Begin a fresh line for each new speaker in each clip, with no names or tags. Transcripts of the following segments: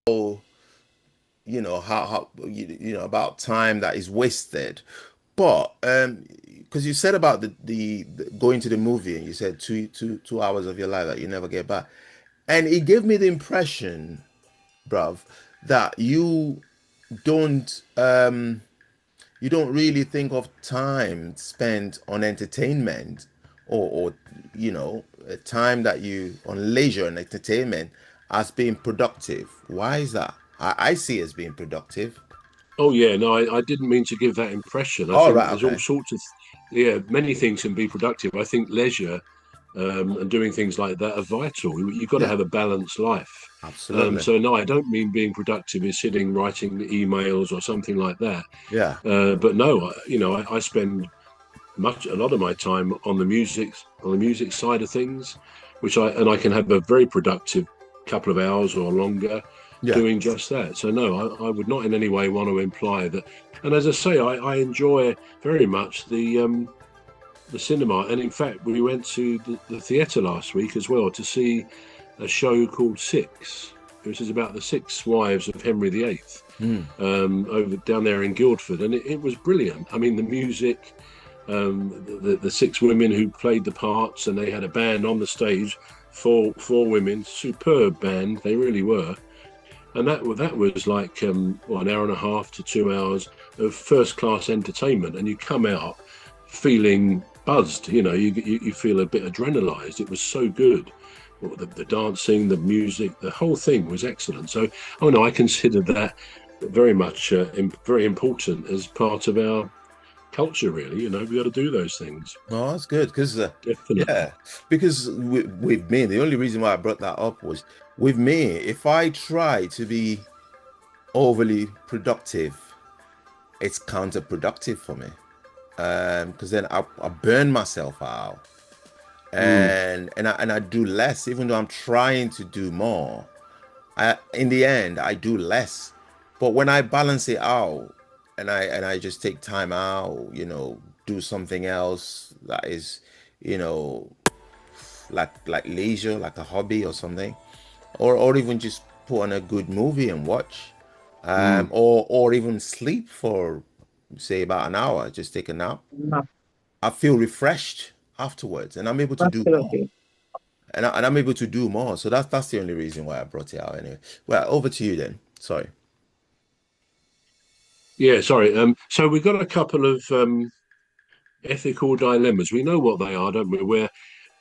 about time that is wasted. But because you said about the going to the movie and you said 2 hours of your life that you never get back, and it gave me the impression, bruv, that don't you don't really think of time spent on entertainment or a time that you on leisure and entertainment as being productive. Why is that? I see it as being productive.
Oh yeah, no, I didn't mean to give that impression. I
All
think
right,
there's all
okay.
sorts of, yeah, many things can be productive. I think leisure and doing things like that are vital. You've got to
Yeah,
have a balanced life.
absolutely.
So no, I don't mean being productive is sitting writing emails or something like that.
Yeah.
But no, I spend a lot of my time on the music side of things, I can have a very productive couple of hours or longer
Yeah.
doing just that. So no, I would not in any way want to imply that. And as I say, I enjoy very much the cinema. And in fact, we went to the theatre last week as well to see a show called Six, which is about the six wives of Henry VIII,
Mm.
over down there in Guildford, and it was brilliant. I mean, the music, the six women who played the parts, and they had a band on the stage, four women, superb band, they really were. And that was like an hour and a half to 2 hours of first class entertainment, and you come out feeling buzzed. You feel a bit adrenalized. It was so good. Well, the dancing, the music, the whole thing was excellent. So, oh no, I consider that very much very important as part of our culture. Really, we got to do those things.
Oh, that's good because
Definitely.
yeah, because with me, the only reason why I brought that up was with me, if I try to be overly productive, it's counterproductive for me. Because then I burn myself out
Mm.
and I do less, even though I'm trying to do more. In the end, I do less. But when I balance it out and I just take time out, do something else that is, you know, like leisure, like a hobby or something, or even just put on a good movie and watch,
Mm.
or even sleep for say about an hour, just take a nap. I feel refreshed afterwards, and I'm able to do more.
Absolutely.
And I'm able to do more. So that's the only reason why I brought it out anyway. Well, over to you then. Sorry.
Yeah, sorry. So we've got a couple of ethical dilemmas. We know what they are, don't we? Where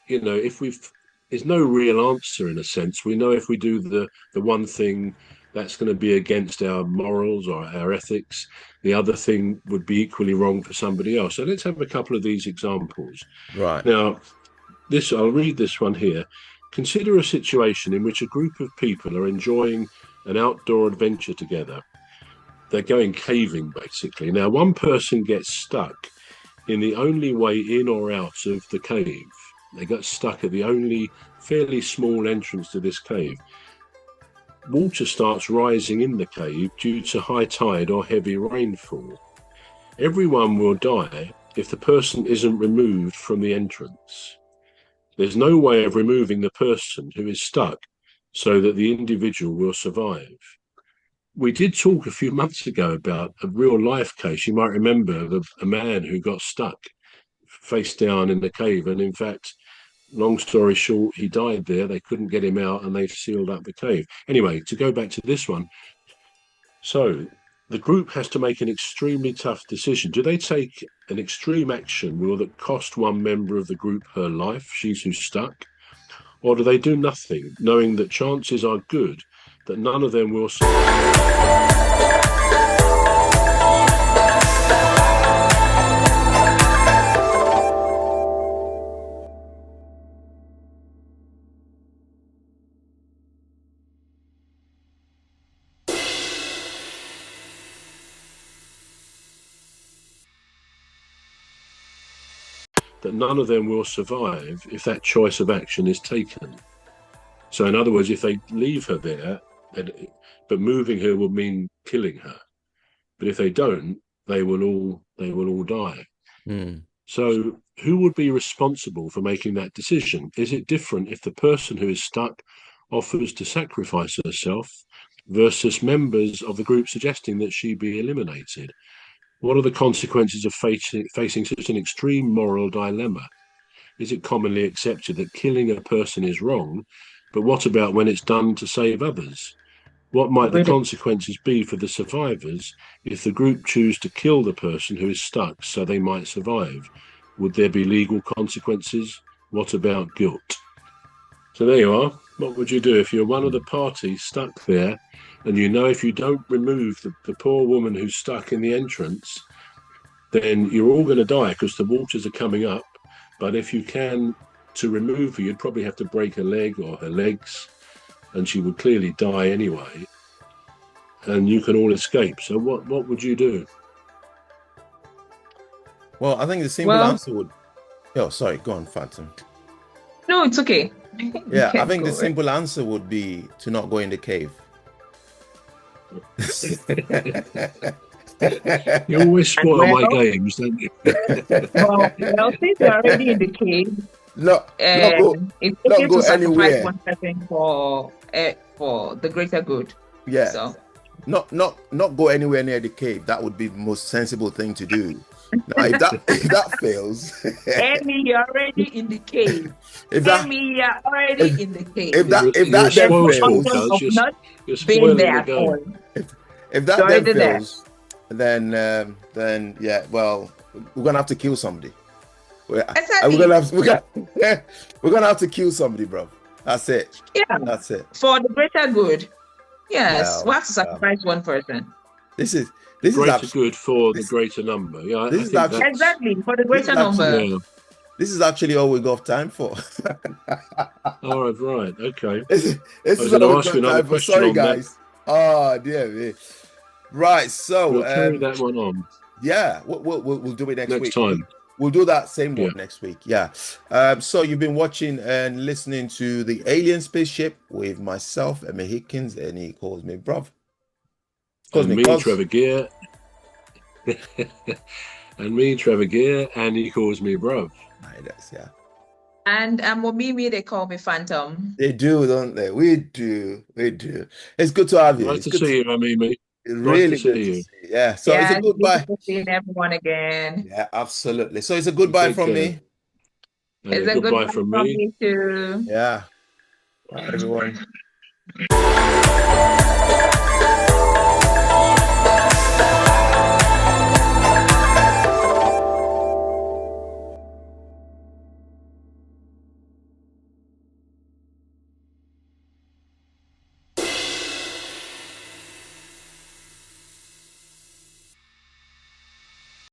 if we've there's no real answer in a sense. We know if we do the one thing that's going to be against our morals or our ethics, the other thing would be equally wrong for somebody else. So let's have a couple of these examples.
Right.
Now, this I'll read this one here. Consider a situation in which a group of people are enjoying an outdoor adventure together. They're going caving basically. Now, one person gets stuck in the only way in or out of the cave. They got stuck at the only fairly small entrance to this cave. Water starts rising in the cave due to high tide or heavy rainfall. Everyone will die if the person isn't removed from the entrance. There's no way of removing the person who is stuck so that the individual will survive. We did talk a few months ago about a real life case. You might remember of a man who got stuck face down in the cave. And in fact, long story short, he died there. They couldn't get him out and they sealed up the cave. Anyway, to go back to this one. So the group has to make an extremely tough decision. Do they take an extreme action will that cost one member of the group her life, she's who's stuck? Or do they do nothing, knowing that chances are good that none of them will survive if that choice of action is taken? So, in other words, if they leave her there, but moving her will mean killing her. But if they don't, they will all die.
Hmm.
So, who would be responsible for making that decision? Is it different if the person who is stuck offers to sacrifice herself, versus members of the group suggesting that she be eliminated? What are the consequences of facing such an extreme moral dilemma? Is it commonly accepted that killing a person is wrong, but what about when it's done to save others? What might the consequences be for the survivors if the group choose to kill the person who is stuck so they might survive? Would there be legal consequences? What about guilt? So there you are. What would you do if you're one of the parties stuck there and you know if you don't remove the poor woman who's stuck in the entrance, then you're all going to die because the waters are coming up. But if you can, to remove her, you'd probably have to break her leg or her legs, and she would clearly die anyway. And you can all escape. So what would you do?
Well, I think the simple answer would. Oh, sorry. Go on, Phantom.
No, it's okay.
Yeah, I think the simple answer would be to not go in the cave.
You always spoil my games, don't you?
Well, since you're already in the cave,
not go anywhere.
One person for the greater good.
Yeah.
So
not go anywhere near the cave. That would be the most sensible thing to do. Now, if that fails,
Emmy, you're already in the cave. If that then fails,
then yeah, well, we're gonna have to kill somebody. We're gonna have to kill somebody, bro. That's it.
Yeah,
that's it.
For the greater good. Yes, we have to sacrifice one person.
This is
greater good for the greater number. Yeah,
exactly for the greater number.
Yeah. This is actually all we got time for.
All right, okay.
This is all we got time for. Sorry, guys. Oh dear me. Right, so
we'll carry that one on.
Yeah, we'll do it next week.
Time.
We'll do that same one next week. Yeah. So you've been watching and listening to the Alien Spaceship with myself, Emmy Hikins, and he calls me bruv.
And me, Trevor Gear. And me, Trevor Gear, and he calls me bruv.
Yeah.
And Omimi, they call me Phantom.
They do, don't they? We do. It's good to have you.
Nice to see you, Omimi.
Really good to see you. Yeah. So it's a goodbye.
Seeing everyone again.
Yeah, absolutely. So it's a goodbye from me.
It's a goodbye from me too.
Yeah. Bye, everyone.